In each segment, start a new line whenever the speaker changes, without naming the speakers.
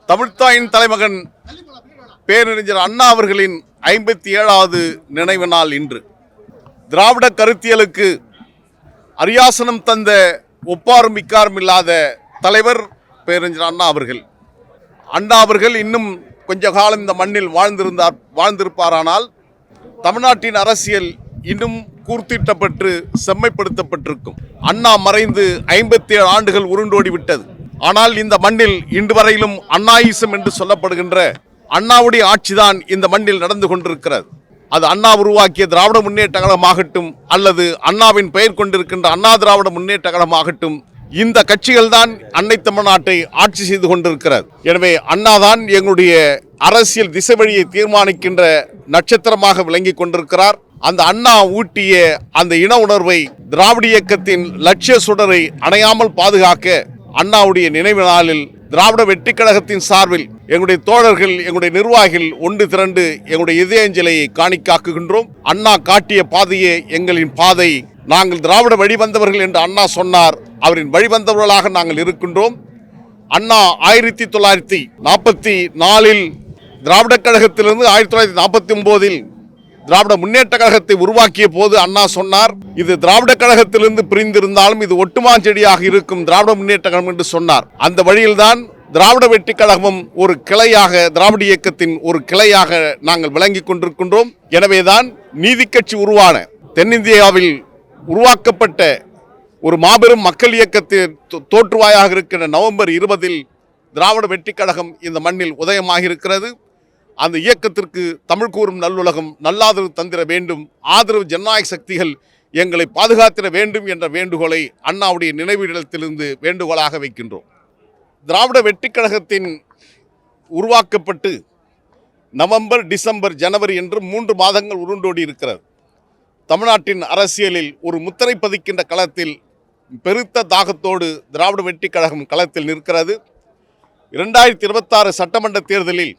தமிழ்த்தாயின் தலைமகன் பேரறிஞர் அண்ணா அவர்களின் 57வது நினைவு நாள் இன்று. திராவிட கருத்தியலுக்கு அரியாசனம் தந்த ஒப்பாரும் மிக்காரும் இல்லாத தலைவர் பேரறிஞர் அண்ணா அவர்கள். அண்ணா அவர்கள் இன்னும் கொஞ்ச காலம் இந்த மண்ணில் வாழ்ந்திருப்பாரானால் தமிழ்நாட்டின் அரசியல் இன்னும் கூர்த்திட்டப்பட்டு செம்மைப்படுத்தப்பட்டிருக்கும். அண்ணா மறைந்து 57 ஆண்டுகள் உருண்டோடி விட்டது. ஆனால் இந்த மண்ணில் இன்று வரையிலும் அண்ணாயிசம் என்று சொல்லப்படுகின்ற அண்ணாவுடைய ஆட்சிதான் இந்த மண்ணில் நடந்து கொண்டிருக்கிறது. அது அண்ணா உருவாக்கிய திராவிட முன்னேற்ற கழகமாகட்டும் அல்லது அண்ணாவின் பெயர் கொண்டிருக்கின்ற அண்ணா திராவிட முன்னேற்ற கழகமாகட்டும், இந்த கட்சிகள் தான் அன்னை தமிழ்நாட்டை ஆட்சி செய்து கொண்டிருக்கிறது. எனவே அண்ணாதான் எங்களுடைய அரசியல் திசை வழியை தீர்மானிக்கின்ற நட்சத்திரமாக விளங்கி கொண்டிருக்கிறார். அந்த அண்ணா ஊட்டிய அந்த இன உணர்வை, திராவிட இயக்கத்தின் லட்சிய சுடரை அணையாமல் பாதுகாக்க அண்ணாவுடைய நினைவு நாளில் திராவிட வெற்றி கழகத்தின் சார்பில் எங்களுடைய தோழர்கள், எங்களுடைய நிர்வாகிகள் ஒன்று திரண்டு எங்களுடைய இதயஞ்சலியை காணிக்காக்குகின்றோம். அண்ணா காட்டிய பாதையே எங்களின் பாதை. நாங்கள் திராவிட வழிவந்தவர்கள் என்று அண்ணா சொன்னார். அவரின் வழிவந்தவர்களாக நாங்கள் இருக்கின்றோம். அண்ணா 1944 திராவிட கழகத்திலிருந்து 1949 திராவிட முன்னேற்ற கழகத்தை உருவாக்கிய போது அண்ணா சொன்னார், இது திராவிட கழகத்திலிருந்து பிரிந்திருந்தாலும் இது ஒட்டுமாஞ்செடியாக இருக்கும் திராவிட முன்னேற்ற கழகம் என்று சொன்னார். அந்த வழியில்தான் திராவிட வெற்றி கழகமும் ஒரு கிளையாக, திராவிட இயக்கத்தின் ஒரு கிளையாக நாங்கள் விளங்கி கொண்டிருக்கின்றோம். எனவேதான் நீதி கட்சி உருவான தென்னிந்தியாவில் உருவாக்கப்பட்ட ஒரு மாபெரும் மக்கள் இயக்கத்தின் தோற்றுவாயாக இருக்கிற நவம்பர் 20 திராவிட வெற்றி கழகம் இந்த மண்ணில் உதயமாக இருக்கிறது. அந்த இயக்கத்திற்கு தமிழ் கூறும் நல்லுலகம் நல்லாதரவு தந்திர வேண்டும். ஆதரவு ஜனநாயக சக்திகள் எங்களை பாதுகாத்திட வேண்டும் என்ற வேண்டுகோளை அண்ணாவுடைய நினைவிடத்திலிருந்து வேண்டுகோளாக வைக்கின்றோம். திராவிட வெற்றி கழகத்தின் உருவாக்கப்பட்டு நவம்பர், டிசம்பர், ஜனவரி என்று 3 மாதங்கள் உருண்டோடி இருக்கிறது. தமிழ்நாட்டின் அரசியலில் ஒரு முத்திரை பதிக்கின்ற களத்தில் பெருத்த தாகத்தோடு திராவிட வெற்றி கழகம் களத்தில் நிற்கிறது. 2026 சட்டமன்ற தேர்தலில்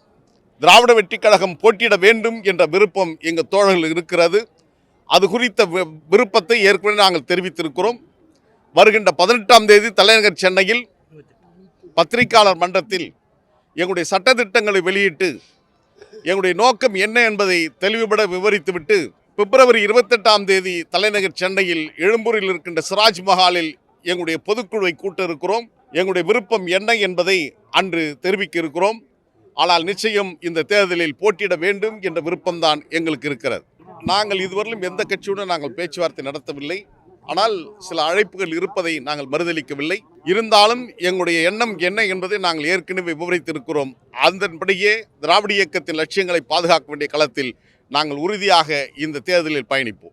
திராவிட வெற்றி கழகம் போட்டியிட வேண்டும் என்ற விருப்பம் எங்கள் தோழர்கள் இருக்கிறது. அது குறித்த விருப்பத்தை ஏற்கனவே நாங்கள் தெரிவித்திருக்கிறோம். வருகின்ற 18ஆம் தேதி தலைநகர் சென்னையில் பத்திரிகையாளர் மன்றத்தில் எங்களுடைய சட்டத்திட்டங்களை வெளியிட்டு எங்களுடைய நோக்கம் என்ன என்பதை தெளிவுபட விவரித்துவிட்டு பிப்ரவரி 28ஆம் தேதி தலைநகர் சென்னையில் எழும்பூரில் இருக்கின்ற சிராஜ் மஹாலில் எங்களுடைய பொதுக்குழுவை கூட்ட இருக்கிறோம். எங்களுடைய விருப்பம் என்ன என்பதை அன்று தெரிவிக்க இருக்கிறோம். ஆனால் நிச்சயம் இந்த தேர்தலில் போட்டியிட வேண்டும் என்ற விருப்பம்தான் எங்களுக்கு இருக்கிறது. நாங்கள் இதுவரையிலும் எந்த கட்சியுடன் நாங்கள் பேச்சுவார்த்தை நடத்தவில்லை. ஆனால் சில அழைப்புகள் இருப்பதை நாங்கள் மறுதளிக்கவில்லை. இருந்தாலும் எங்களுடைய எண்ணம் என்ன என்பதை நாங்கள் ஏற்கனவே விவரித்திருக்கிறோம். அதன்படியே திராவிட இயக்கத்தின் லட்சியங்களை பாதுகாக்க வேண்டிய களத்தில் நாங்கள் உறுதியாக இந்த தேர்தலில் பயணிப்போம்.